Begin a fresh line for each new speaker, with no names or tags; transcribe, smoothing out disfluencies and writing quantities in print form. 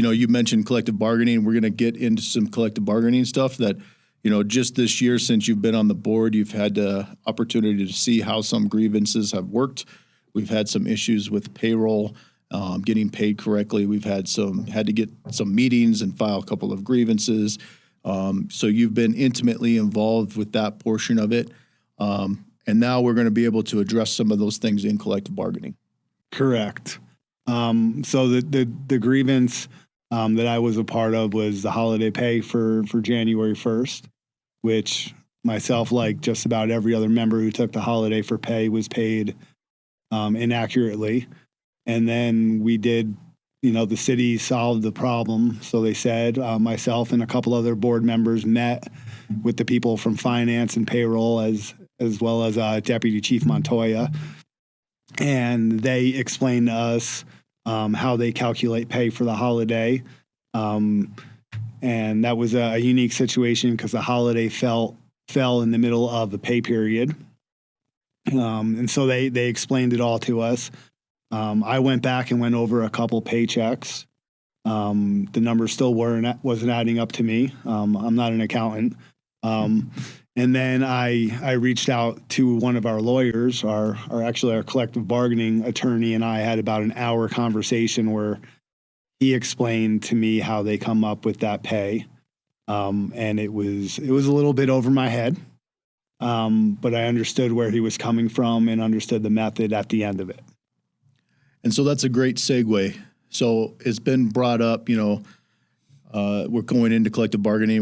You mentioned collective bargaining. We're going to get into some collective bargaining stuff that, just this year since you've been on the board, you've had the opportunity to see how some grievances have worked. We've had some issues with payroll, getting paid correctly. We've had to get some meetings and file a couple of grievances. So you've been intimately involved with that portion of it. And now we're going to be able to address some of those things in collective bargaining.
Correct. So the grievance that I was a part of was the holiday pay for January 1st, which myself, like just about every other member who took the holiday for pay, was paid inaccurately. And then we did, the city solved the problem. So they said, myself and a couple other board members met with the people from finance and payroll as well as Deputy Chief Montoya. And they explained to us how they calculate pay for the holiday. And that was a unique situation because the holiday fell in the middle of the pay period. And so they explained it all to us. I went back and went over a couple paychecks. The numbers still wasn't adding up to me. I'm not an accountant. And then I reached out to one of our lawyers, our collective bargaining attorney, and I had about an hour conversation where he explained to me how they come up with that pay. And it was a little bit over my head. But I understood where he was coming from and understood the method at the end of it.
And so that's a great segue. So it's been brought up, we're going into collective bargaining.